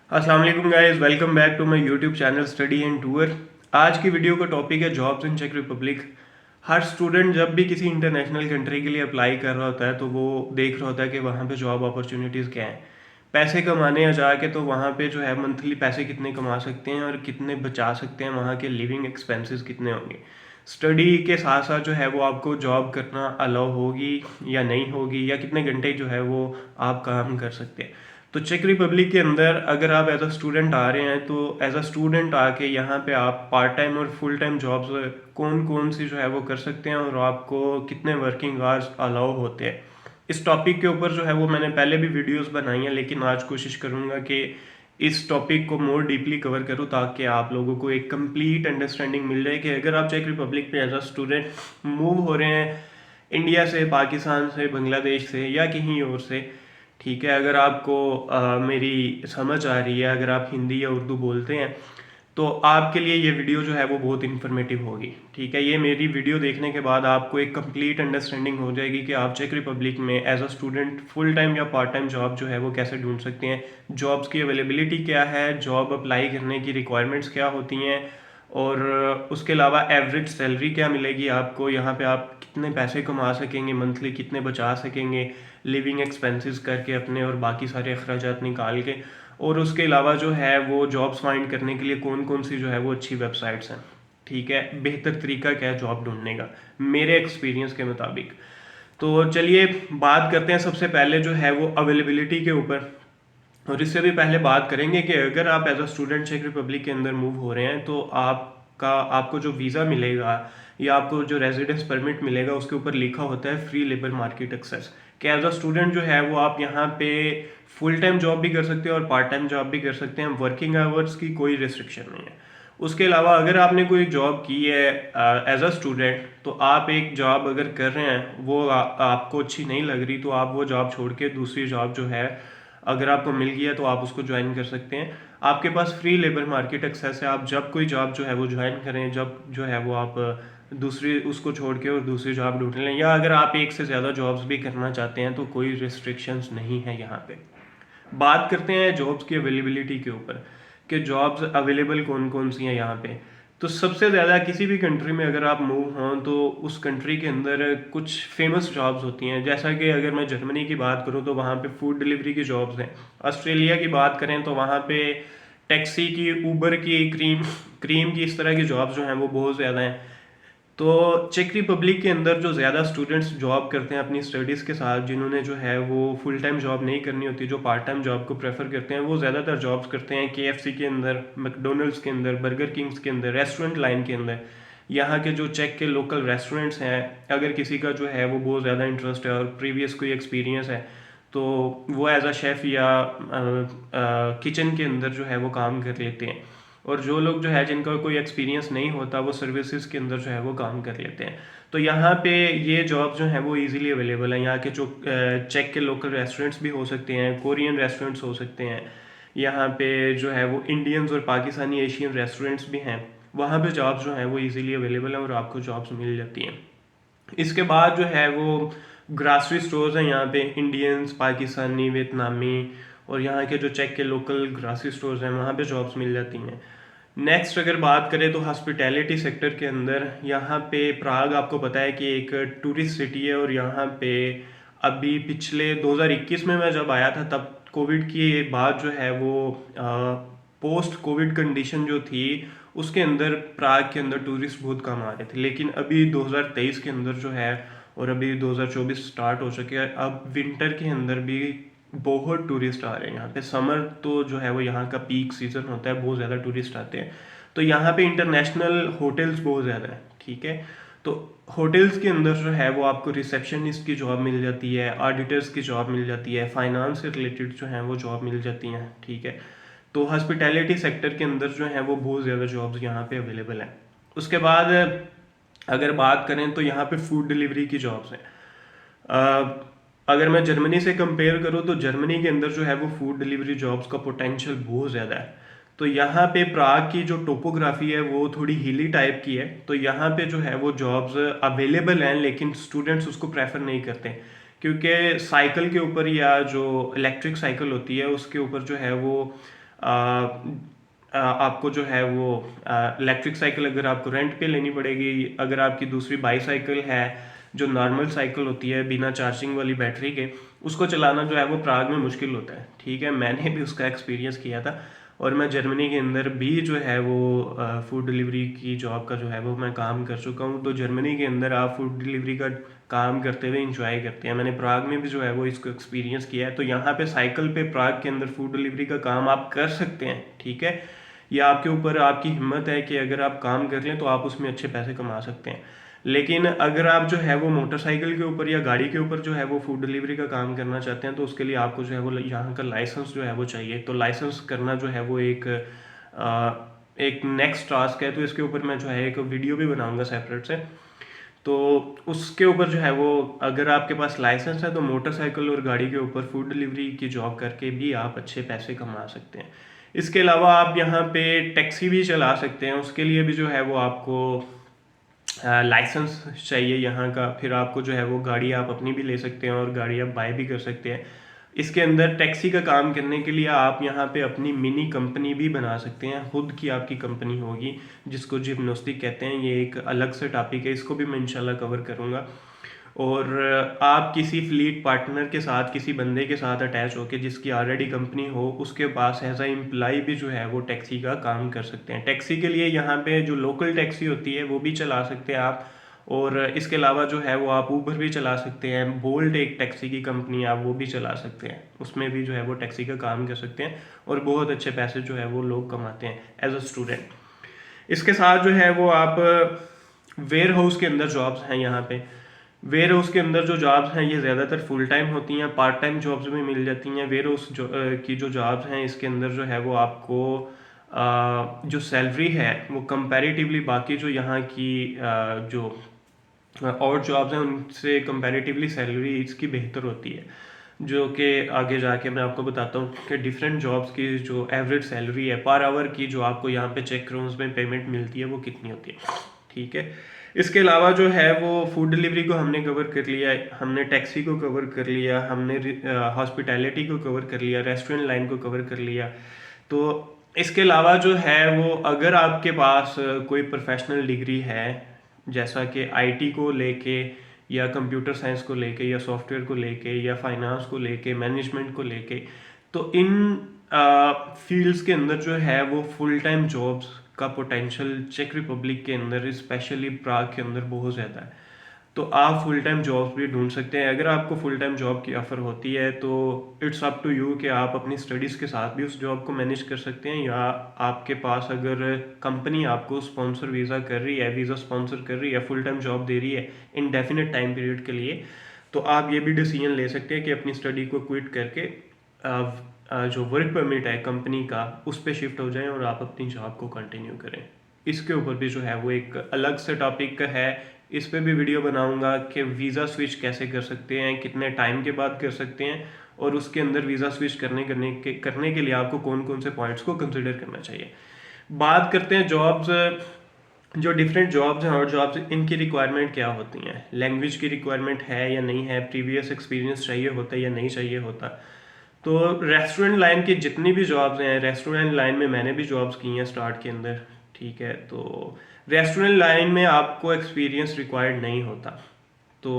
अस्सलाम वालेकुम guys, welcome back to my YouTube channel study and tour. आज की वीडियो का टॉपिक है जॉब्स इन चेक रिपब्लिक। हर स्टूडेंट जब भी किसी इंटरनेशनल कंट्री के लिए अप्लाई कर रहा होता है तो वो देख रहा होता है कि वहाँ पे जॉब अपॉर्चुनिटीज़ क्या हैं। पैसे कमाने या जाके तो वहाँ पे जो है मंथली पैसे कितने कमा सकते हैं और कितने बचा सकते हैं, वहाँ के लिविंग एक्सपेंसेस कितने होंगे। स्टडी के साथ साथ जो है वो आपको जॉब करना अलाउ होगी या नहीं होगी, या कितने घंटे जो है वो आप काम कर सकते हैं। तो चेक रिपब्लिक के अंदर अगर आप एज अ स्टूडेंट आ रहे हैं तो एज अ स्टूडेंट आके यहाँ पे आप पार्ट टाइम और फुल टाइम जॉब्स कौन कौन सी जो है वो कर सकते हैं और आपको कितने वर्किंग आवर्स अलाउ होते हैं। इस टॉपिक के ऊपर जो है वो मैंने पहले भी वीडियोस बनाई हैं, लेकिन आज कोशिश करूँगा कि इस टॉपिक को मोर डीपली कवर करूँ ताकि आप लोगों को एक कंप्लीट अंडरस्टैंडिंग मिल जाए कि अगर आप चेक रिपब्लिक में एज अ स्टूडेंट मूव हो रहे हैं इंडिया से, पाकिस्तान से, बांग्लादेश से या कहीं और से, ठीक है, अगर आपको मेरी समझ आ रही है, अगर आप हिंदी या उर्दू बोलते हैं तो आपके लिए ये वीडियो जो है वो बहुत इन्फॉर्मेटिव होगी। ठीक है, ये मेरी वीडियो देखने के बाद आपको एक कंप्लीट अंडरस्टैंडिंग हो जाएगी कि आप चेक रिपब्लिक में as a student full time या पार्ट टाइम जॉब जो है वो कैसे ढूंढ सकते हैं, जॉब्स की अवेलेबिलिटी क्या है, जॉब अप्लाई करने की रिक्वायरमेंट्स क्या होती हैं, और उसके अलावा एवरेज सैलरी क्या मिलेगी आपको, यहाँ पे आप कितने पैसे कमा सकेंगे मंथली, कितने बचा सकेंगे लिविंग एक्सपेंसेस करके अपने और बाकी सारे अखराजात निकाल के। और उसके अलावा जो है वो जॉब्स फाइंड करने के लिए कौन कौन सी जो है वो अच्छी वेबसाइट्स हैं। ठीक है, बेहतर तरीका क्या है जॉब ढूंढने का मेरे एक्सपीरियंस के मुताबिक। तो चलिए बात करते हैं सबसे पहले जो है वो अवेलेबिलिटी के ऊपर। और इससे भी पहले बात करेंगे कि अगर आप एज अ स्टूडेंट चेक रिपब्लिक के अंदर मूव हो रहे हैं तो आपको जो वीज़ा मिलेगा या आपको जो रेजिडेंस परमिट मिलेगा उसके ऊपर लिखा होता है फ्री लेबर मार्केट एक्सेस। कि एज अ स्टूडेंट जो है वो आप यहाँ पे फुल टाइम जॉब भी कर सकते हैं और पार्ट टाइम जॉब भी कर सकते हैं, वर्किंग आवर्स की कोई रिस्ट्रिक्शन नहीं है। उसके अलावा अगर आपने कोई जॉब की है एज अ स्टूडेंट, तो आप एक जॉब अगर कर रहे हैं वो आपको अच्छी नहीं लग रही तो आप वो जॉब छोड़ के दूसरी जॉब जो है अगर आपको मिल गया तो आप उसको ज्वाइन कर सकते हैं। आपके पास फ्री लेबर मार्केट एक्सेस है, आप जब कोई जॉब जो है वो ज्वाइन करें, जब जो है वो आप दूसरी उसको छोड़ के और दूसरी जॉब ढूंढ लें, या अगर आप एक से ज़्यादा जॉब्स भी करना चाहते हैं तो कोई रिस्ट्रिक्शंस नहीं है यहाँ पे। बात करते हैं जॉब्स की अवेलेबिलिटी के ऊपर कि जॉब्स अवेलेबल कौन कौन सी हैं यहाँ पे। तो सबसे ज़्यादा किसी भी कंट्री में अगर आप मूव हों तो उस कंट्री के अंदर कुछ फेमस जॉब्स होती हैं। जैसा कि अगर मैं जर्मनी की बात करूँ तो वहाँ पे फूड डिलीवरी की जॉब्स हैं। ऑस्ट्रेलिया की बात करें तो वहाँ पे टैक्सी की, ऊबर की, क्रीम क्रीम की, इस तरह की जॉब्स जो हैं वो बहुत ज़्यादा हैं। तो चेक रिपब्लिक के अंदर जो ज़्यादा स्टूडेंट्स जॉब करते हैं अपनी स्टडीज़ के साथ, जिन्होंने जो है वो फुल टाइम जॉब नहीं करनी होती, जो पार्ट टाइम जॉब को प्रेफर करते हैं, वो ज़्यादातर जॉब्स करते हैं केएफसी के अंदर, मैकडोनल्ड्स के अंदर, बर्गर किंग्स के अंदर, रेस्टोरेंट लाइन के अंदर। यहाँ के जो चेक के लोकल रेस्टोरेंट्स हैं, अगर किसी का जो है वो बहुत ज़्यादा इंटरेस्ट है और प्रीवियस कोई एक्सपीरियंस है तो वो एज अ शेफ़ या किचन के अंदर जो है वो काम कर लेते हैं। और जो लोग जो है जिनका कोई एक्सपीरियंस नहीं होता वो सर्विसेज के अंदर जो है वो काम कर लेते हैं। तो यहाँ पे ये जॉब जो है वो इजीली अवेलेबल है। यहाँ के जो चेक के लोकल रेस्टोरेंट्स भी हो सकते हैं, कोरियन रेस्टोरेंट्स हो सकते हैं, यहाँ पे जो है वो इंडियंस और पाकिस्तानी एशियन रेस्टोरेंट्स भी हैं। वहाँ पे जॉब्स जो हैं वो इजीली अवेलेबल है और आपको जॉब्स मिल जाती हैं। इसके बाद जो है वो ग्रासरी स्टोर्स हैं यहाँ पे, इंडियंस, पाकिस्तानी, वियतनामी, और यहाँ के जो चेक के लोकल ग्रासरी स्टोर्स हैं वहाँ पे जॉब्स मिल जाती हैं। नेक्स्ट अगर बात करें तो हॉस्पिटैलिटी सेक्टर के अंदर, यहाँ पे प्राग आपको पता है कि एक टूरिस्ट सिटी है, और यहाँ पे अभी पिछले 2021 में मैं जब आया था तब कोविड के बाद जो है वो पोस्ट कोविड कंडीशन जो थी उसके अंदर प्राग के अंदर टूरिस्ट बहुत कम आ रहे थे। लेकिन अभी 2023 के अंदर जो है, और अभी 2024 स्टार्ट हो चुके हैं, अब विंटर के अंदर भी बहुत टूरिस्ट आ रहे हैं यहाँ पे। समर तो जो है वो यहाँ का पीक सीजन होता है, बहुत ज़्यादा टूरिस्ट आते हैं। तो यहाँ पे इंटरनेशनल होटल्स बहुत ज़्यादा है। ठीक है, तो होटल्स के अंदर जो है वो आपको रिसेप्शनिस्ट की जॉब मिल जाती है, ऑडिटर्स की जॉब मिल जाती है, फाइनेंस से रिलेटेड जो है वो जॉब मिल जाती हैं। ठीक है, तो हॉस्पिटैलिटी सेक्टर के अंदर जो है वो बहुत ज़्यादा जॉब्स यहाँ पे अवेलेबल हैं। उसके बाद अगर बात करें तो यहाँ पे फूड डिलीवरी की जॉब्स हैं। अगर मैं जर्मनी से कंपेयर करूँ तो जर्मनी के अंदर जो है वो फूड डिलीवरी जॉब्स का पोटेंशियल बहुत ज़्यादा है। तो यहाँ पे प्राग की जो टोपोग्राफी है वो थोड़ी हिली टाइप की है, तो यहाँ पे जो है वो जॉब्स अवेलेबल हैं, लेकिन स्टूडेंट्स उसको प्रेफर नहीं करते क्योंकि साइकिल के ऊपर या जो इलेक्ट्रिक साइकिल होती है उसके ऊपर जो है वो आपको जो है वो इलेक्ट्रिक साइकिल अगर आपको रेंट पे लेनी पड़ेगी। अगर आपकी दूसरी बाईसाइकिल है जो नॉर्मल साइकिल होती है बिना चार्जिंग वाली बैटरी के, उसको चलाना जो है वो प्राग में मुश्किल होता है। ठीक है, मैंने भी उसका एक्सपीरियंस किया था और मैं जर्मनी के अंदर भी जो है वो फूड डिलीवरी की जॉब का जो है वो मैं काम कर चुका हूँ। तो जर्मनी के अंदर आप फूड डिलीवरी का काम करते हुए इंजॉय करते हैं। मैंने प्राग में भी जो है वो इसको एक्सपीरियंस किया है। तो यहाँ पे साइकिल पे प्राग के अंदर फूड डिलीवरी का काम आप कर सकते हैं। ठीक है, या आपके ऊपर आपकी हिम्मत है कि अगर आप काम कर लें तो आप उसमें अच्छे पैसे कमा सकते हैं। लेकिन अगर आप जो है वो मोटरसाइकिल के ऊपर या गाड़ी के ऊपर जो है वो फूड डिलीवरी का काम करना चाहते हैं तो उसके लिए आपको जो है वो यहाँ का लाइसेंस जो है वो चाहिए। तो लाइसेंस करना जो है वो एक नेक्स्ट टास्क है। तो इसके ऊपर मैं जो है एक वीडियो भी बनाऊंगा सेपरेट से। तो उसके ऊपर जो है वो अगर आपके पास लाइसेंस है तो मोटरसाइकिल और गाड़ी के ऊपर फूड डिलीवरी की जॉब करके भी आप अच्छे पैसे कमा सकते हैं। इसके अलावा आप यहाँ पे टैक्सी भी चला सकते हैं। उसके लिए भी जो है वो आपको लाइसेंस चाहिए यहाँ का। फिर आपको जो है वो गाड़ी आप अपनी भी ले सकते हैं और गाड़ी आप बाय भी कर सकते हैं। इसके अंदर टैक्सी का काम करने के लिए आप यहाँ पे अपनी मिनी कंपनी भी बना सकते हैं। खुद की आपकी कंपनी होगी जिसको जिम्नोस्टिक कहते हैं। ये एक अलग से टॉपिक है, इसको भी मैं इंशाल्लाह कवर करूँगा। और आप किसी फ्लीट पार्टनर के साथ, किसी बंदे के साथ अटैच होकर जिसकी ऑलरेडी कंपनी हो, उसके पास एज अ एम्प्लॉय भी जो है वो टैक्सी का काम कर सकते हैं। टैक्सी के लिए यहाँ पे जो लोकल टैक्सी होती है वो भी चला सकते हैं आप। और इसके अलावा जो है वो आप ऊबर भी चला सकते हैं। बोल्ट एक टैक्सी की कंपनी आप वो भी चला सकते हैं, उसमें भी जो है वो टैक्सी का काम कर सकते हैं और बहुत अच्छे पैसे जो है वो लोग कमाते हैं एज अ स्टूडेंट। इसके साथ जो है वो आप वेयर हाउस के अंदर जॉब्स हैं। यहाँ पे वेयर हाउस के अंदर जो जॉब्स हैं ये ज़्यादातर फुल टाइम होती हैं, पार्ट टाइम जॉब्स भी मिल जाती हैं। वेयर हाउस की जो जॉब्स हैं इसके अंदर जो है वो आपको जो सैलरी है वो कंपैरेटिवली बाकी जो यहाँ की जो और जॉब्स हैं उनसे कंपैरेटिवली सैलरी इसकी बेहतर होती है। जो कि आगे जाके मैं आपको बताता हूँ कि डिफरेंट जॉब्स की जो एवरेज सैलरी है पर आवर की जो आपको यहाँ पे चेक क्रोन्स में पेमेंट मिलती है वो कितनी होती है। ठीक है, इसके अलावा जो है वो फूड डिलीवरी को हमने कवर कर लिया, हमने टैक्सी को कवर कर लिया, हमने हॉस्पिटैलिटी को कवर कर लिया, रेस्टोरेंट लाइन को कवर कर लिया। तो इसके अलावा जो है वो अगर आपके पास कोई प्रोफेशनल डिग्री है जैसा कि आईटी को लेके या कंप्यूटर साइंस को लेके या सॉफ्टवेयर को लेके या फाइनेंस को लेके, मैनेजमेंट को लेके, तो इन फील्ड्स के अंदर जो है वो फुल टाइम जॉब्स का पोटेंशियल चेक रिपब्लिक के अंदर स्पेशली प्राग के अंदर बहुत ज़्यादा है। तो आप फुल टाइम जॉब भी ढूंढ सकते हैं। अगर आपको फुल टाइम जॉब की ऑफ़र होती है तो इट्स अप टू यू कि आप अपनी स्टडीज़ के साथ भी उस जॉब को मैनेज कर सकते हैं, या आपके पास अगर कंपनी आपको स्पॉन्सर वीज़ा कर रही है, वीज़ा स्पॉन्सर कर रही है, फुल टाइम जॉब दे रही है इनडेफिनेट टाइम पीरियड के लिए, तो आप ये भी डिसीजन ले सकते हैं कि अपनी स्टडी को क्विट करके जो वर्क परमिट है कंपनी का उस पर शिफ्ट हो जाएं और आप अपनी जॉब को कंटिन्यू करें। इसके ऊपर भी जो है वो एक अलग से टॉपिक है, इस पे भी वीडियो बनाऊंगा कि वीज़ा स्विच कैसे कर सकते हैं, कितने टाइम के बाद कर सकते हैं, और उसके अंदर वीज़ा स्विच करने के लिए आपको कौन कौन से पॉइंट्स को कंसिडर करना चाहिए। बात करते हैं जॉब्स, जो डिफरेंट जॉब्स हैं और जॉब्स इनकी रिक्वायरमेंट क्या होती हैं। लैंग्वेज की रिक्वायरमेंट है या नहीं है, प्रीवियस एक्सपीरियंस चाहिए होता है या नहीं चाहिए होता। तो रेस्टोरेंट लाइन की जितनी भी जॉब्स हैं, रेस्टोरेंट लाइन में मैंने भी जॉब्स की हैं स्टार्ट के अंदर। ठीक है, तो रेस्टोरेंट लाइन में आपको एक्सपीरियंस रिक्वायर्ड नहीं होता। तो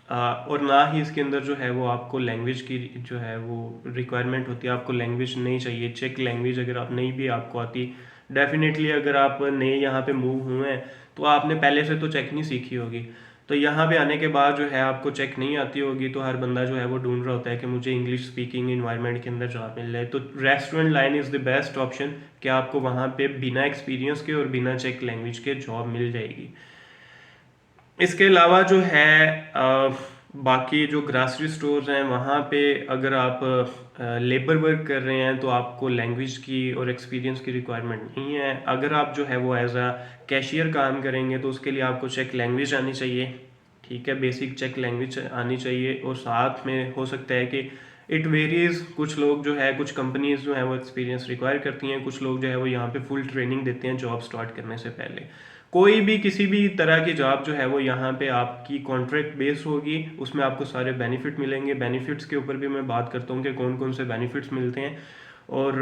और ना ही इसके अंदर जो है वो आपको लैंग्वेज की जो है वो रिक्वायरमेंट होती है। आपको लैंग्वेज नहीं चाहिए, चेक लैंग्वेज अगर आप नहीं भी आपको आती, डेफिनेटली अगर आप नए यहाँ पे मूव हुए हैं तो आपने पहले से तो चेक नहीं सीखी होगी। तो यहाँ पे आने के बाद जो है आपको चेक नहीं आती होगी, तो हर बंदा जो है वो ढूंढ रहा होता है कि मुझे इंग्लिश स्पीकिंग इन्वायरमेंट के अंदर जॉब मिल जाए। तो restaurant line is the best option कि आपको वहाँ पे बिना एक्सपीरियंस के और बिना चेक लैंग्वेज के जॉब मिल जाएगी। इसके अलावा जो है बाकी जो ग्रासरी स्टोर्स हैं वहाँ पे अगर आप लेबर वर्क कर रहे हैं तो आपको लैंग्वेज की और एक्सपीरियंस की रिक्वायरमेंट नहीं है। अगर आप जो है वो एज अ कैशियर काम करेंगे तो उसके लिए आपको चेक लैंग्वेज आनी चाहिए। ठीक है, बेसिक चेक लैंग्वेज आनी चाहिए, और साथ में हो सकता है कि इट वेरीज, कुछ लोग जो है, कुछ कंपनीज जो है वो एक्सपीरियंस रिक्वायर करती हैं, कुछ लोग जो है वो यहाँ पे फुल ट्रेनिंग देते हैं जॉब स्टार्ट करने से पहले। कोई भी किसी भी तरह की जॉब जो है वो यहाँ पे आपकी कॉन्ट्रैक्ट बेस होगी, उसमें आपको सारे बेनिफिट मिलेंगे। बेनिफिट्स के ऊपर भी मैं बात करता हूँ कि कौन कौन से बेनिफिट्स मिलते हैं। और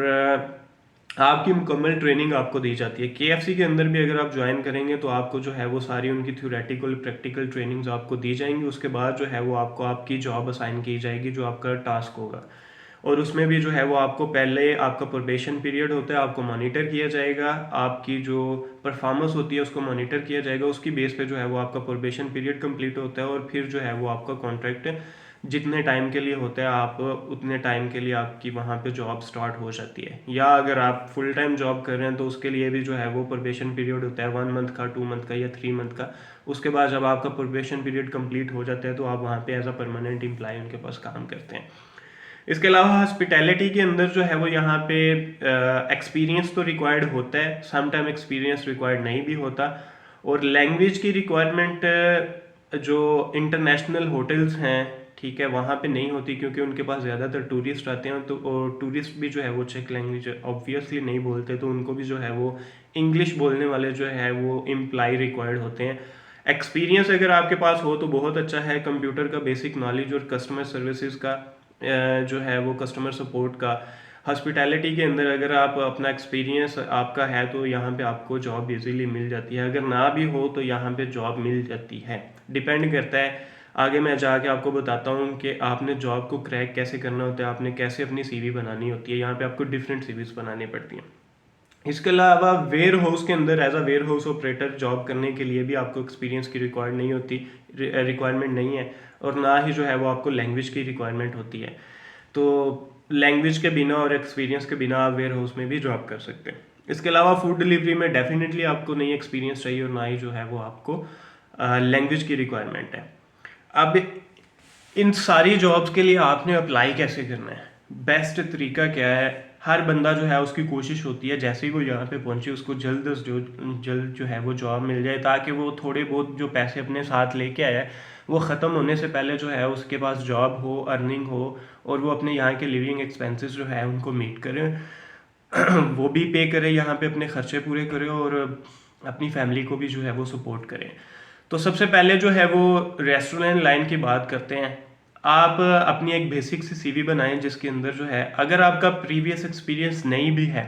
आपकी मुकम्मल ट्रेनिंग आपको दी जाती है। केएफसी के अंदर भी अगर आप ज्वाइन करेंगे तो आपको जो है वो सारी उनकी थ्योरेटिकल प्रैक्टिकल ट्रेनिंग्स आपको दी जाएंगी। उसके बाद जो है वो आपको आपकी जॉब असाइन की जाएगी, जो आपका टास्क होगा। और उसमें भी जो है वो आपको पहले आपका प्रोबेशन पीरियड होता है, आपको मॉनिटर किया जाएगा, आपकी जो परफॉर्मेंस होती है उसको मॉनिटर किया जाएगा। उसकी बेस पे जो है वो आपका प्रोबेशन पीरियड कंप्लीट होता है और फिर जो है वो आपका कॉन्ट्रैक्ट जितने टाइम के लिए होता है आप उतने टाइम के लिए आपकी वहाँ पे जॉब स्टार्ट हो जाती है। या अगर आप फुल टाइम जॉब कर रहे हैं तो उसके लिए भी जो है वो प्रोबेशन पीरियड होता है 1 मंथ का, 2 मंथ का या 3 मंथ का। उसके बाद जब आपका प्रोबेशन पीरियड कंप्लीट हो जाता है तो आप वहाँ पे एज अ परमानेंट एम्प्लॉय उनके पास काम करते हैं। इसके अलावा हॉस्पिटैलिटी के अंदर जो है वो यहाँ पे एक्सपीरियंस तो रिक्वायर्ड होता है, सम टाइम एक्सपीरियंस रिक्वायर्ड नहीं भी होता। और लैंग्वेज की रिक्वायरमेंट जो इंटरनेशनल होटल्स हैं, ठीक है, वहाँ पे नहीं होती क्योंकि उनके पास ज़्यादातर टूरिस्ट आते हैं। तो और टूरिस्ट भी जो है वो चेक लैंग्वेज ऑब्वियसली नहीं बोलते, तो उनको भी जो है वो इंग्लिश बोलने वाले जो है वो एम्प्लॉय रिक्वायर्ड होते हैं। एक्सपीरियंस अगर आपके पास हो तो बहुत अच्छा है, कंप्यूटर का बेसिक नॉलेज और कस्टमर सर्विसेज का जो है वो कस्टमर सपोर्ट का। हॉस्पिटैलिटी के अंदर अगर आप अपना एक्सपीरियंस आपका है तो यहाँ पे आपको जॉब इजीली मिल जाती है। अगर ना भी हो तो यहाँ पे जॉब मिल जाती है, डिपेंड करता है। आगे मैं जाके आपको बताता हूँ कि आपने जॉब को क्रैक कैसे करना होता है, आपने कैसे अपनी सीवी बनानी होती है। यहाँ पे आपको डिफरेंट सीवीज बनानी पड़ती हैं। इसके अलावा वेयर हाउस के अंदर as a warehouse operator job करने के लिए भी आपको एक्सपीरियंस की रिक्वायरमेंट नहीं है, और ना ही जो है वो आपको लैंग्वेज की रिक्वायरमेंट होती है। तो लैंग्वेज के बिना और एक्सपीरियंस के बिना आप वेयर हाउस में भी जॉब कर सकते हैं। इसके अलावा फूड डिलीवरी में डेफिनेटली आपको नहीं एक्सपीरियंस चाहिए और ना ही जो है वो आपको लैंग्वेज की रिक्वायरमेंट है। अब इन सारी जॉब्स के लिए आपने अप्लाई कैसे करना है, बेस्ट तरीका क्या है? हर बंदा जो है उसकी कोशिश होती है जैसे ही वो यहाँ पे पहुंचे उसको जल्द जो है वो जॉब मिल जाए, ताकि वो थोड़े बहुत जो पैसे अपने साथ लेके आया है वो ख़त्म होने से पहले जो है उसके पास जॉब हो, अर्निंग हो, और वो अपने यहाँ के लिविंग एक्सपेंसेस जो है उनको मीट करे, वो भी पे करे, यहाँ पे अपने खर्चे पूरे करे और अपनी फैमिली को भी जो है वो सपोर्ट करे। तो सबसे पहले जो है वो रेस्टोरेंट लाइन की बात करते हैं। आप अपनी एक बेसिक सी सीवी बनाएं जिसके अंदर जो है, अगर आपका प्रीवियस एक्सपीरियंस नहीं भी है,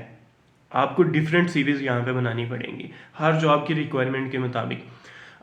आपको डिफरेंट सीवीज यहाँ पे बनानी पड़ेंगी हर जॉब की रिक्वायरमेंट के मुताबिक।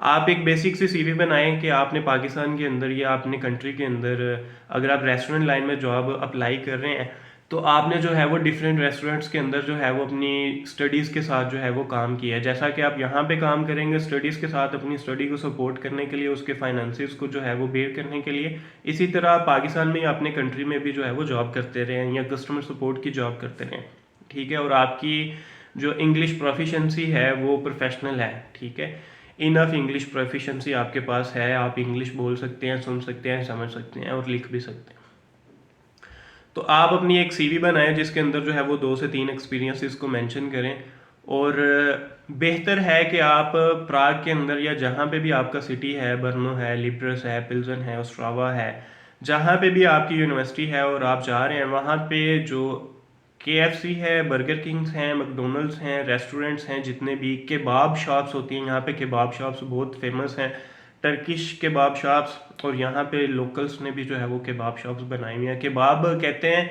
आप एक बेसिक सी सीवी बनाएं कि आपने पाकिस्तान के अंदर या अपने कंट्री के अंदर अगर आप रेस्टोरेंट लाइन में जॉब अप्लाई कर रहे हैं तो आपने जो है वो डिफरेंट रेस्टोरेंट्स के अंदर जो है वो अपनी स्टडीज़ के साथ जो है वो काम किया है। जैसा कि आप यहाँ पे काम करेंगे स्टडीज़ के साथ अपनी स्टडी को सपोर्ट करने के लिए, उसके फाइनेंसिस को जो है वो बेयर करने के लिए, इसी तरह आप पाकिस्तान में या अपने कंट्री में भी जो है वो जॉब करते रहें या कस्टमर सपोर्ट की जॉब करते रहें, ठीक है। और आपकी जो इंग्लिश प्रोफिशेंसी है वो प्रोफेशनल है, ठीक है। इनफ इंग्लिश प्रोफिशेंसी आपके पास है, आप इंग्लिश बोल सकते हैं, सुन सकते हैं, समझ सकते हैं और लिख भी सकते हैं। तो आप अपनी एक सीवी बनाएं जिसके अंदर जो है वो 2 से 3 एक्सपीरियंसेस को मेंशन करें। और बेहतर है कि आप प्राग के अंदर या जहाँ पे भी आपका सिटी है, बर्नो है, लिब्रस है, पिल्जन है, ओस्ट्रावा है, जहाँ पे भी आपकी यूनिवर्सिटी है और आप जा रहे हैं वहाँ पे जो केएफसी है, बर्गर किंग्स हैं, मैकडोनल्ड्स हैं, रेस्टोरेंट्स हैं, जितने भी केबाब शॉप्स होती हैं, यहाँ पे केबाब शॉप्स बहुत फेमस हैं, टर्किश केबाब शॉप्स। और यहाँ पे लोकल्स ने भी जो है वो केबाब शॉप्स बनाई हुई हैं। केबाब कहते हैं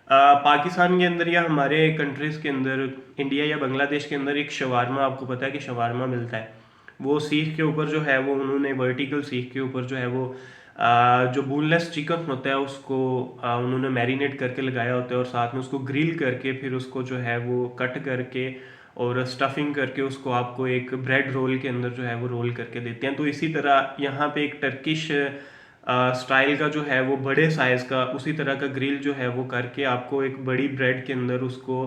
पाकिस्तान के अंदर या हमारे कंट्रीज़ के अंदर, इंडिया या बांग्लादेश के अंदर एक शवारमा, आपको पता है कि शवारमा मिलता है, वो सीख के ऊपर जो है वो उन्होंने वर्टिकल सीख के ऊपर जो है वो जो बोनलेस चिकन होता है उसको उन्होंने मैरिनेट करके लगाया होता है और साथ में उसको ग्रिल करके फिर उसको जो है वो कट करके और स्टफिंग करके उसको आपको एक ब्रेड रोल के अंदर जो है वो रोल करके देते हैं। तो इसी तरह यहाँ पे एक टर्किश स्टाइल का जो है वो बड़े साइज़ का उसी तरह का ग्रिल जो है वो करके आपको एक बड़ी ब्रेड के अंदर उसको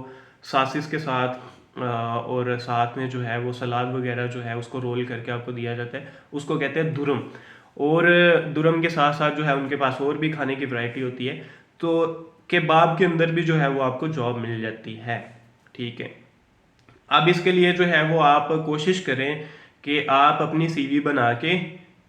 सासिस के साथ और साथ में जो है वो सलाद वगैरह जो है उसको रोल करके आपको दिया जाता है, उसको कहते हैं दुरम। और दुरम के साथ साथ जो है उनके पास और भी खाने की वैरायटी होती है। तो केबाब के अंदर भी जो है वो आपको जॉब मिल जाती है, ठीक है। अब इसके लिए जो है वो आप कोशिश करें कि आप अपनी सीवी बना के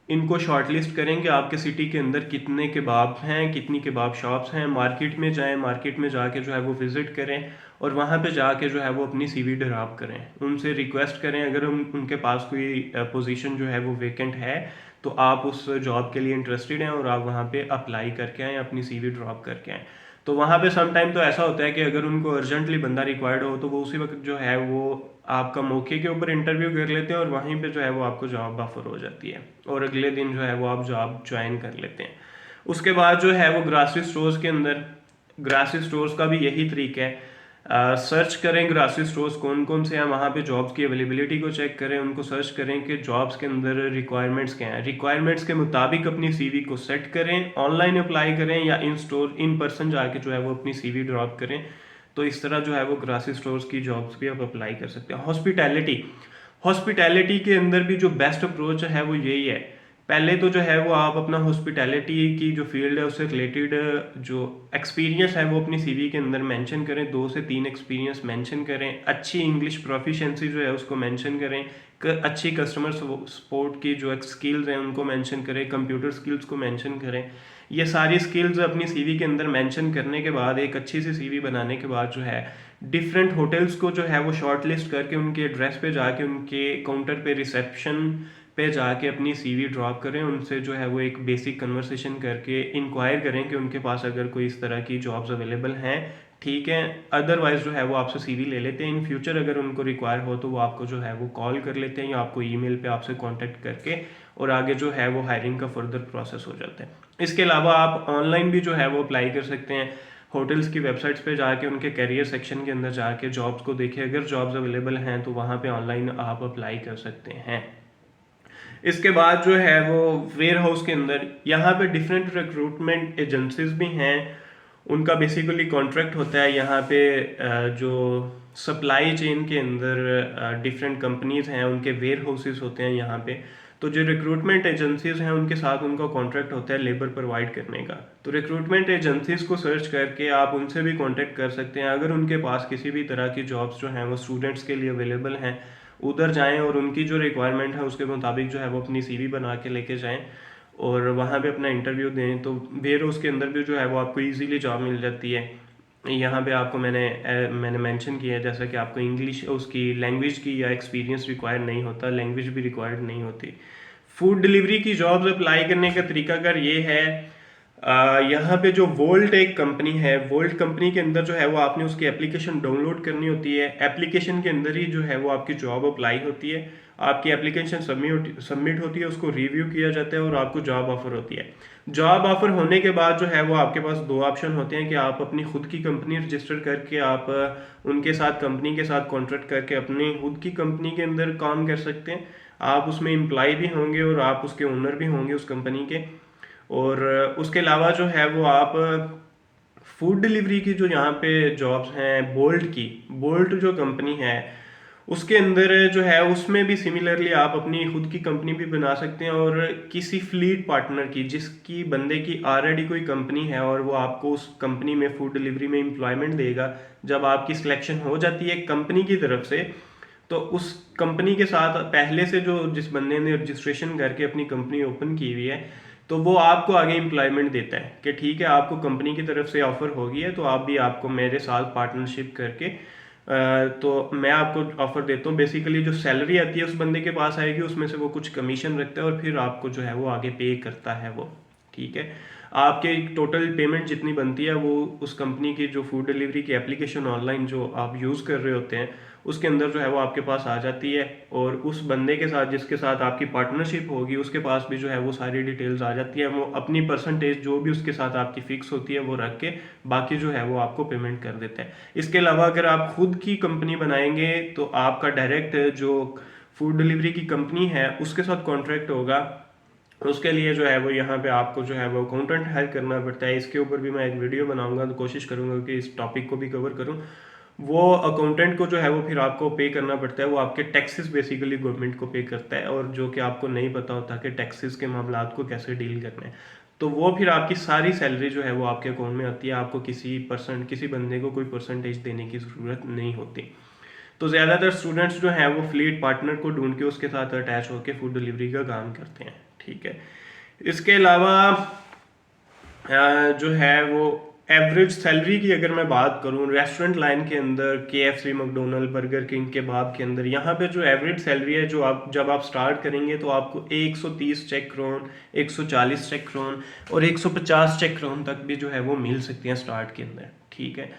इनको शॉर्टलिस्ट करें कि आपके सिटी के अंदर कितने केबाब हैं, कितनी केबाब शॉप्स हैं। मार्केट में जाएं, मार्केट में जाके जो है वो विज़िट करें और वहाँ पे जाके जो है वो अपनी सीवी ड्रॉप करें, उनसे रिक्वेस्ट करें अगर उनके पास कोई पोजीशन जो है वो वेकेंट है तो आप उस जॉब के लिए इंटरेस्टेड हैं और आप वहाँ पे अप्लाई करके आएँ, अपनी सीवी ड्रॉप करके आएँ। तो वहाँ पे सम टाइम तो ऐसा होता है कि अगर उनको अर्जेंटली बंदा रिक्वायर्ड हो तो वो उसी वक्त जो है वो आपका मौके के ऊपर इंटरव्यू कर लेते हैं और वहीं पे जो है वो आपको जॉब ऑफर हो जाती है और अगले दिन जो है वो आप जॉब ज्वाइन कर लेते हैं। उसके बाद जो है वो ग्रासरी स्टोर्स के अंदर, ग्रासरी स्टोर्स का भी यही तरीका है। सर्च करें ग्रासरी स्टोर्स कौन कौन से हैं, वहाँ पे जॉब्स की अवेलेबिलिटी को चेक करें, उनको सर्च करें कि जॉब्स के अंदर रिक्वायरमेंट्स क्या हैं, रिक्वायरमेंट्स के मुताबिक अपनी सीवी को सेट करें, ऑनलाइन अप्लाई करें या इन स्टोर इन पर्सन जाके जो है वो अपनी सीवी ड्रॉप करें। तो इस तरह जो है वो ग्रासरी स्टोर्स की जॉब्स भी आप अप्लाई कर सकते हैं। हॉस्पिटैलिटी, हॉस्पिटैलिटी के अंदर भी जो बेस्ट अप्रोच है वो यही है। पहले तो जो है वो आप अपना हॉस्पिटैलिटी की जो फील्ड है उससे रिलेटेड जो एक्सपीरियंस है वो अपनी सीवी के अंदर मेंशन करें, 2 से 3 एक्सपीरियंस मेंशन करें, अच्छी इंग्लिश प्रोफिशिएंसी जो है उसको मेंशन करें, अच्छी कस्टमर सपोर्ट की जो स्किल्स हैं उनको मेंशन करें, कंप्यूटर स्किल्स को मेंशन करें। ये सारी स्किल्स अपनी सीवी के अंदर मेंशन करने के बाद, एक अच्छी सी सीवी बनाने के बाद जो है डिफरेंट होटल्स को जो है वो शॉर्ट लिस्ट करके उनके एड्रेस पे जाके उनके काउंटर पे रिसेप्शन पे जाके अपनी सीवी ड्रॉप करें, उनसे जो है वो एक बेसिक कन्वर्सेशन करके इंक्वायर करें कि उनके पास अगर कोई इस तरह की जॉब्स अवेलेबल हैं, ठीक है। अदरवाइज जो है वो आपसे सीवी ले लेते हैं। इन फ्यूचर अगर उनको रिक्वायर हो तो वो आपको जो है वो कॉल कर लेते हैं या आपको ईमेल पे आपसे कांटेक्ट करके और आगे जो है वो हायरिंग का फर्दर प्रोसेस हो जाता है। इसके अलावा आप ऑनलाइन भी जो है वो अप्लाई कर सकते हैं। होटल्स की वेबसाइट्स पे जाके उनके करियर सेक्शन के अंदर जाके जॉब्स को देखिए, अगर जॉब्स अवेलेबल हैं तो वहाँ पे ऑनलाइन आप अप्लाई कर सकते हैं। इसके बाद जो है वो वेयर हाउस के अंदर, यहाँ पे डिफरेंट रिक्रूटमेंट एजेंसीज भी हैं, उनका बेसिकली कॉन्ट्रैक्ट होता है। यहाँ पे जो सप्लाई चेन के अंदर डिफरेंट कंपनीज हैं उनके वेयर हाउसेस होते हैं यहाँ पे। तो जो रिक्रूटमेंट एजेंसीज हैं उनके साथ उनका कॉन्ट्रैक्ट होता है लेबर प्रोवाइड करने का। तो रिक्रूटमेंट एजेंसीज को सर्च करके आप उनसे भी कांटेक्ट कर सकते हैं। अगर उनके पास किसी भी तरह की जॉब्स जो हैं वो स्टूडेंट्स के लिए अवेलेबल हैं, उधर जाएं और उनकी जो रिक्वायरमेंट है उसके मुताबिक जो है वो अपनी सीवी बना के लेके जाएं और वहाँ पे अपना इंटरव्यू दें। तो वेयर हाउस के अंदर भी जो है वो आपको इजीली जॉब मिल जाती है। यहाँ पे आपको मैंने मेंशन किया है जैसा कि आपको इंग्लिश उसकी लैंग्वेज की या एक्सपीरियंस रिक्वायर्ड नहीं होता, लैंग्वेज भी रिक्वायर्ड नहीं होती। फूड डिलीवरी की जॉब्स अप्लाई करने का तरीकाकार ये है, यहाँ पे जो वोल्ट एक कंपनी है, वोल्ट कंपनी के अंदर जो है वो आपने उसकी एप्लीकेशन डाउनलोड करनी होती है। एप्लीकेशन के अंदर ही जो है वो आपकी जॉब अप्लाई होती है। आपकी एप्लीकेशन सबमिट होती है, उसको रिव्यू किया जाता है और आपको जॉब ऑफर होती है। जॉब ऑफर होने के बाद जो है वो आपके पास 2 ऑप्शन होते हैं कि आप अपनी खुद की कंपनी रजिस्टर करके आप उनके साथ कंपनी के साथ कॉन्ट्रैक्ट करके अपनी खुद की कंपनी के अंदर काम कर सकते हैं। आप उसमें एम्प्लॉय भी होंगे और आप उसके ओनर भी होंगे उस कंपनी के। और उसके अलावा जो है वो आप फूड डिलीवरी की जो यहाँ पे जॉब्स हैं, बोल्ट जो कंपनी है उसके अंदर जो है उसमें भी सिमिलरली आप अपनी खुद की कंपनी भी बना सकते हैं और किसी फ्लीट पार्टनर की, जिसकी बंदे की ऑलरेडी कोई कंपनी है और वो आपको उस कंपनी में फूड डिलीवरी में एम्प्लॉयमेंट देगा। जब आपकी सिलेक्शन हो जाती है कंपनी की तरफ से तो उस कंपनी के साथ पहले से जो जिस बंदे ने रजिस्ट्रेशन करके अपनी कंपनी ओपन की हुई है तो वो आपको आगे एम्प्लॉयमेंट देता है कि ठीक है आपको कंपनी की तरफ से ऑफर हो गई है तो आप भी आपको मेरे साथ पार्टनरशिप करके तो मैं आपको ऑफर देता हूँ। बेसिकली जो सैलरी आती है उस बंदे के पास आएगी, उसमें से वो कुछ कमीशन रखता है और फिर आपको जो है वो आगे पे करता है वो, ठीक है। आपके टोटल पेमेंट जितनी बनती है वो उस कंपनी की जो फूड डिलीवरी की एप्लीकेशन ऑनलाइन जो आप यूज़ कर रहे होते हैं उसके अंदर जो है वो आपके पास आ जाती है और उस बंदे के साथ जिसके साथ आपकी पार्टनरशिप होगी उसके पास भी जो है वो सारी डिटेल्स आ जाती है। वो अपनी परसेंटेज जो भी उसके साथ आपकी फिक्स होती है वो रख के बाकी जो है वो आपको पेमेंट कर देता है। इसके अलावा अगर आप खुद की कंपनी बनाएंगे तो आपका डायरेक्ट जो फूड डिलीवरी की कंपनी है उसके साथ कॉन्ट्रैक्ट होगा। उसके लिए जो है वो यहाँ पे आपको जो है वो अकाउंटेंट हायर करना पड़ता है। इसके ऊपर भी मैं एक वीडियो बनाऊंगा तो कोशिश करूंगा कि इस टॉपिक को भी कवर करूं। वो अकाउंटेंट को जो है वो फिर आपको पे करना पड़ता है, वो आपके टैक्सेस बेसिकली गवर्नमेंट को पे करता है और जो कि आपको नहीं पता होता कि टैक्सेस के मामला को कैसे डील करने हैं। तो वो फिर आपकी सारी सैलरी जो है वो आपके अकाउंट में आती है, आपको किसी बंदे को कोई परसेंटेज देने की ज़रूरत नहीं होती। तो ज़्यादातर स्टूडेंट्स जो हैं वो फ्लीट पार्टनर को ढूंढ के उसके साथ अटैच होकर फूड डिलीवरी का काम करते हैं, ठीक है। इसके अलावा जो है वो एवरेज सैलरी की अगर मैं बात करूं रेस्टोरेंट लाइन के अंदर, KFC, मैकडोनल्ड, बर्गर किंग, केबाब के अंदर, यहाँ पे जो एवरेज सैलरी है जो आप जब आप स्टार्ट करेंगे तो आपको 130 चेक क्रोन, 140 चेक क्रोन और 150 चेक क्रोन तक भी जो है वो मिल सकती हैं स्टार्ट के अंदर। ठीक है,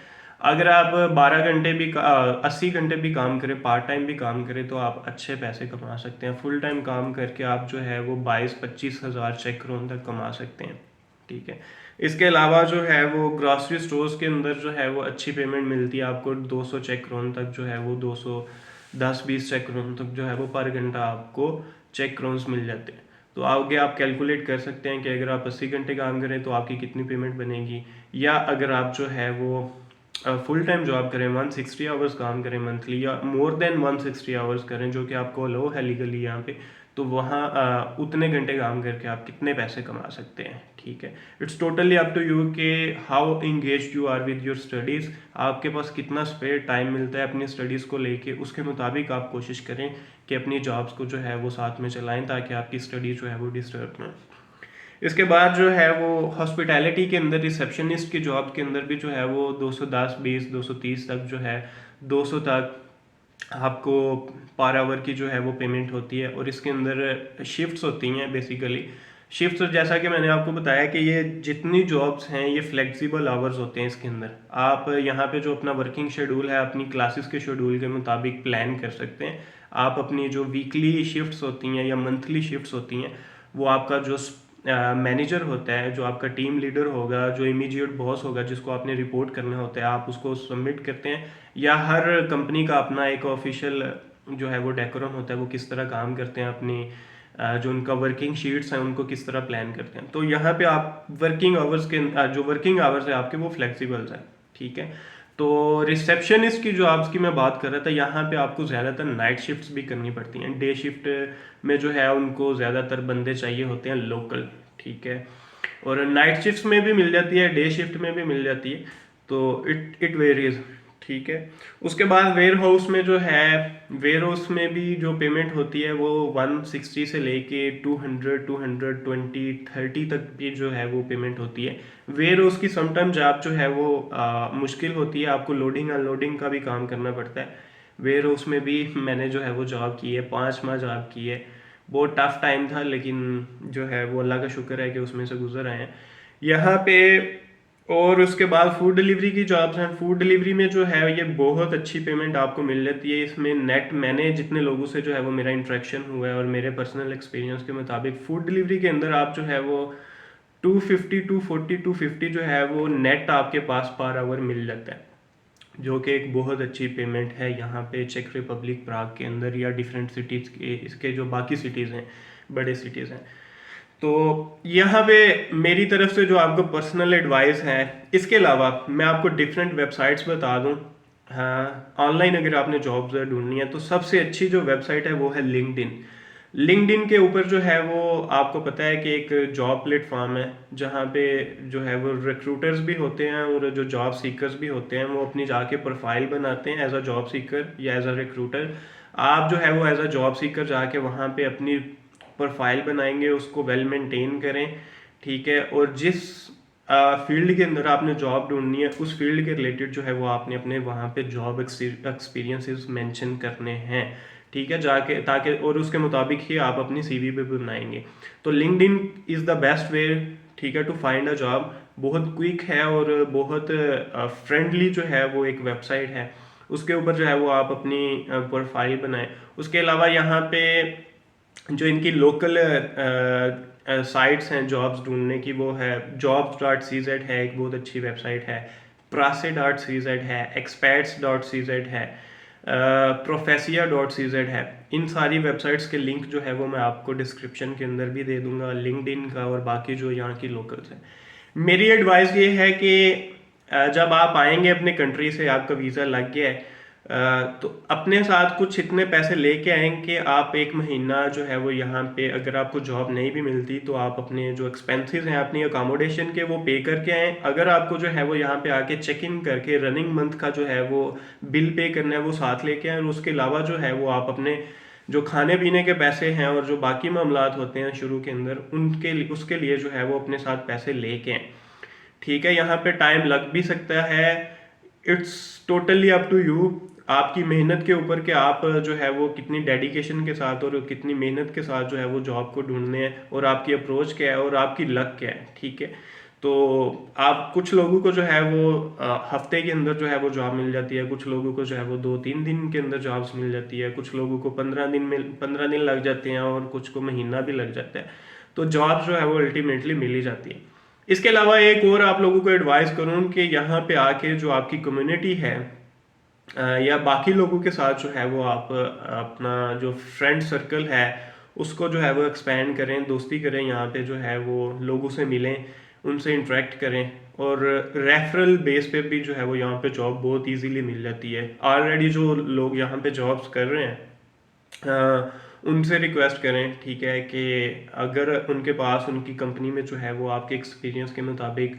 अगर आप 12 घंटे भी 80 घंटे भी काम करें, पार्ट टाइम भी काम करें, तो आप अच्छे पैसे कमा सकते हैं। फुल टाइम काम करके आप जो है वो 22-25 हज़ार चेक क्रोन तक कमा सकते हैं। ठीक है, इसके अलावा जो है वो ग्रॉसरी स्टोर्स के अंदर जो है वो अच्छी पेमेंट मिलती है आपको, 200 चेक क्रोन तक जो है वो 210-20 चेक क्रोन तक जो है वो पर घंटा आपको चेक क्रोन्स मिल जाते हैं। तो आगे आप कैलकुलेट कर सकते हैं कि अगर आप 80 घंटे काम करें तो आपकी कितनी पेमेंट बनेगी, या अगर आप जो है वो फुल टाइम जॉब करें, 160 आवर्स काम करें मंथली, या मोर देन 160 आवर्स करें जो कि आपको लो है लीगली यहाँ पे, तो वहाँ उतने घंटे काम करके आप कितने पैसे कमा सकते हैं। ठीक है, it's totally up to you कि how engage you are with your studies, आपके पास कितना स्पेयर टाइम मिलता है अपनी स्टडीज़ को लेके, उसके मुताबिक आप कोशिश करें कि अपनी जॉब्स को जो है वो साथ में चलाएं ताकि आपकी स्टडी जो है वो डिस्टर्ब ना हो। इसके बाद जो है वो हॉस्पिटैलिटी के अंदर रिसेप्शनिस्ट की जॉब के अंदर भी जो है वो 210, 20, 230 तक जो है 200 तक आपको पर आवर की जो है वो पेमेंट होती है। और इसके अंदर शिफ्ट्स होती हैं बेसिकली। शिफ्ट्स जैसा कि मैंने आपको बताया कि ये जितनी जॉब्स हैं ये फ्लेक्सिबल आवर्स होते हैं इसके अंदर। आप यहाँ पे जो अपना वर्किंग शेड्यूल है अपनी क्लासेस के शेड्यूल के मुताबिक प्लान कर सकते हैं। आप अपनी जो वीकली शिफ्ट्स होती हैं या मंथली शिफ्ट्स होती हैं वो आपका जो मैनेजर होता है, जो आपका टीम लीडर होगा, जो इमीडिएट बॉस होगा जिसको आपने रिपोर्ट करना होता है, आप उसको सबमिट करते हैं। या हर कंपनी का अपना एक ऑफिशियल जो है वो डेकोरम होता है, वो किस तरह काम करते हैं, अपनी जो उनका वर्किंग शीट्स हैं उनको किस तरह प्लान करते हैं। तो यहाँ पे आप वर्किंग आवर्स के जो वर्किंग आवर्स है आपके वो फ्लेक्सिबल्स हैं। ठीक है, तो रिसेप्शनिस्ट की जो आपकी मैं बात कर रहा था, यहाँ पे आपको ज़्यादातर नाइट शिफ्ट्स भी करनी पड़ती हैं। डे शिफ्ट में जो है उनको ज़्यादातर बंदे चाहिए होते हैं लोकल। ठीक है, और नाइट शिफ्ट्स में भी मिल जाती है, डे शिफ्ट में भी मिल जाती है, तो इट वेरीज। ठीक है, उसके बाद वेयर हाउस में जो है, वेयर हाउस में भी जो पेमेंट होती है वो 160 से लेके 200, 220, 30 तक भी जो है वो पेमेंट होती है। वेयर हाउस की समटाइम जॉब जो है वो मुश्किल होती है, आपको लोडिंग अनलोडिंग का भी काम करना पड़ता है। वेयर हाउस में भी मैंने जो है वो जॉब की है, 5 माह जॉब की है। बहुत टफ टाइम था लेकिन जो है वो अल्लाह का शुक्र है कि उसमें से गुजर आए हैं यहाँ पे। और उसके बाद फूड डिलीवरी की जॉब्स हैं। फूड डिलीवरी में जो है ये बहुत अच्छी पेमेंट आपको मिल जाती है। इसमें नेट मैंने जितने लोगों से जो है वो मेरा इंटरेक्शन हुआ है और मेरे पर्सनल एक्सपीरियंस के मुताबिक फूड डिलीवरी के अंदर आप जो है वो 250, 240, 250 जो है वो नेट आपके पास पर आवर मिल जाता है, जो कि एक बहुत अच्छी पेमेंट है यहाँ पे चेक रिपब्लिक प्राग के अंदर या डिफरेंट सिटीज़ के, इसके जो बाकी सिटीज़ हैं, बड़े सिटीज़ हैं। तो यहाँ पे मेरी तरफ से जो आपको पर्सनल एडवाइस है, इसके अलावा मैं आपको डिफरेंट वेबसाइट्स बता दूँ। हाँ, ऑनलाइन अगर आपने जॉब्स ढूंढनी है तो सबसे अच्छी जो वेबसाइट है वो है लिंक्डइन। लिंक्डइन के ऊपर जो है वो आपको पता है कि एक जॉब प्लेटफॉर्म है जहाँ पे जो है वो रिक्रूटर्स भी होते हैं और जो जॉब सीकर्स भी होते हैं वो अपनी जाके प्रोफाइल बनाते हैं एज अ जॉब सीकर या एज अ रिक्रूटर। आप जो है वो एज अ जॉब सीकर जाके वहाँ पे अपनी प्रोफाइल बनाएंगे, उसको वेल मेंटेन करें। ठीक है, और जिस फील्ड के अंदर आपने जॉब ढूंढनी है उस फील्ड के रिलेटेड जो है वो आपने अपने वहाँ पे जॉब एक्सपीरियंसेस मेंशन करने हैं। ठीक है, जाके ताकि और उसके मुताबिक ही आप अपनी सीवी पे बनाएंगे। तो LinkedIn is the best way, ठीक है, टू फाइंड अ जॉब। बहुत क्विक है और बहुत फ्रेंडली जो है वो एक वेबसाइट है। उसके ऊपर जो है वो आप अपनी प्रोफाइल बनाएं। उसके अलावा यहाँ पे जो इनकी लोकल साइट्स हैं जॉब्स ढूंढने की, वो है jobs.cz है, एक बहुत अच्छी वेबसाइट है। prase.cz है, expats.cz है, profesia.cz है। इन सारी वेबसाइट्स के लिंक जो है वो मैं आपको डिस्क्रिप्शन के अंदर भी दे दूंगा, लिंक्डइन का और बाकी जो यहाँ की लोकल्स हैं। मेरी एडवाइस ये है कि जब आप आएंगे अपने कंट्री से, आपका वीज़ा लग गया है, तो अपने साथ कुछ इतने पैसे लेके आएं कि आप एक महीना जो है वो यहाँ पे, अगर आपको जॉब नहीं भी मिलती तो आप अपने जो एक्सपेंसेस हैं अपनी अकोमोडेशन के वो पे करके आएँ। अगर आपको जो है वो यहाँ पे आके चेक इन करके रनिंग मंथ का जो है वो बिल पे करना है वो साथ लेके आएँ। और उसके अलावा जो है वो आप अपने जो खाने पीने के पैसे हैं और जो बाकी मामलात होते हैं शुरू के अंदर, उनके उसके लिए जो है वो अपने साथ पैसे लेके आएँ। ठीक है, यहाँ पे टाइम लग भी सकता है, it's totally up to you, आपकी मेहनत के ऊपर कि आप जो है वो कितनी डेडिकेशन के साथ और कितनी मेहनत के साथ जो है वो जॉब को ढूंढने हैं, और आपकी अप्रोच क्या है और आपकी लक क्या है। ठीक है, तो आप कुछ लोगों को जो है वो हफ्ते के अंदर जो है वो जॉब मिल जाती है, कुछ लोगों को जो है वो 2-3 दिन के अंदर जॉब्स मिल जाती है, कुछ लोगों को 15 दिन लग जाते हैं और कुछ को महीना भी लग जाता है। तो जॉब जो है वो अल्टीमेटली मिल ही जाती है। इसके अलावा एक और आप लोगों को एडवाइस करूँ कि यहाँ पे आके जो आपकी कम्युनिटी है या बाकी लोगों के साथ जो है वो आप अपना जो फ्रेंड सर्कल है उसको जो है वो एक्सपेंड करें, दोस्ती करें, यहाँ पे जो है वो लोगों से मिलें, उनसे इंटरेक्ट करें, और रेफरल बेस पे भी जो है वो यहाँ पे जॉब बहुत इजीली मिल जाती है। ऑलरेडी जो लोग यहाँ पे जॉब्स कर रहे हैं उनसे रिक्वेस्ट करें, ठीक है, कि अगर उनके पास उनकी कंपनी में जो है वो आपके एक्सपीरियंस के मुताबिक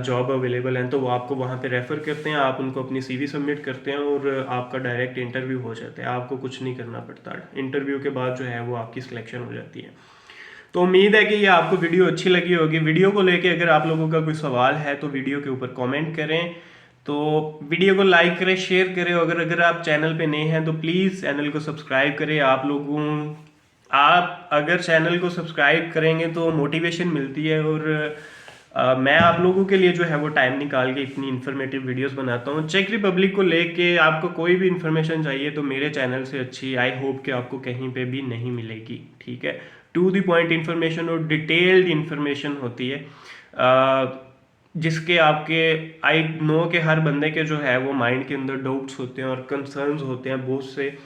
जॉब अवेलेबल है तो वो आपको वहाँ पे रेफ़र करते हैं, आप उनको अपनी सीवी सबमिट करते हैं और आपका डायरेक्ट इंटरव्यू हो जाता है, आपको कुछ नहीं करना पड़ता। इंटरव्यू के बाद जो है वो आपकी सिलेक्शन हो जाती है। तो उम्मीद है कि ये आपको वीडियो अच्छी लगी होगी। वीडियो को लेके अगर आप लोगों का कोई सवाल है तो वीडियो के ऊपर कमेंट करें, तो वीडियो को लाइक करें, शेयर करें। अगर आप चैनल पे नए हैं तो प्लीज़ चैनल को सब्सक्राइब करें। आप अगर चैनल को सब्सक्राइब करेंगे तो मोटिवेशन मिलती है, और मैं आप लोगों के लिए जो है वो टाइम निकाल के इतनी इन्फॉर्मेटिव वीडियोस बनाता हूँ। चेक रिपब्लिक को लेके आपको कोई भी इन्फॉर्मेशन चाहिए तो मेरे चैनल से अच्छी आई होप कि आपको कहीं पे भी नहीं मिलेगी। ठीक है, टू द पॉइंट इन्फॉर्मेशन और डिटेल्ड इन्फॉर्मेशन होती है, जिसके आपके आई नो के हर बंदे के जो है वो माइंड के अंदर डाउट्स होते हैं और कंसर्न्स होते हैं बहुत से,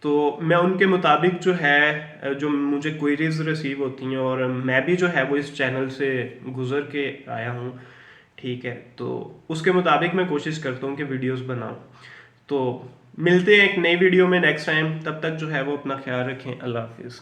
तो मैं उनके मुताबिक जो है जो मुझे क्वेरीज रिसीव होती हैं, और मैं भी जो है वो इस चैनल से गुजर के आया हूँ। ठीक है, तो उसके मुताबिक मैं कोशिश करता हूँ कि वीडियोस बनाऊँ। तो मिलते हैं एक नई वीडियो में नेक्स्ट टाइम, तब तक जो है वो अपना ख्याल रखें। अल्लाह हाफिज़।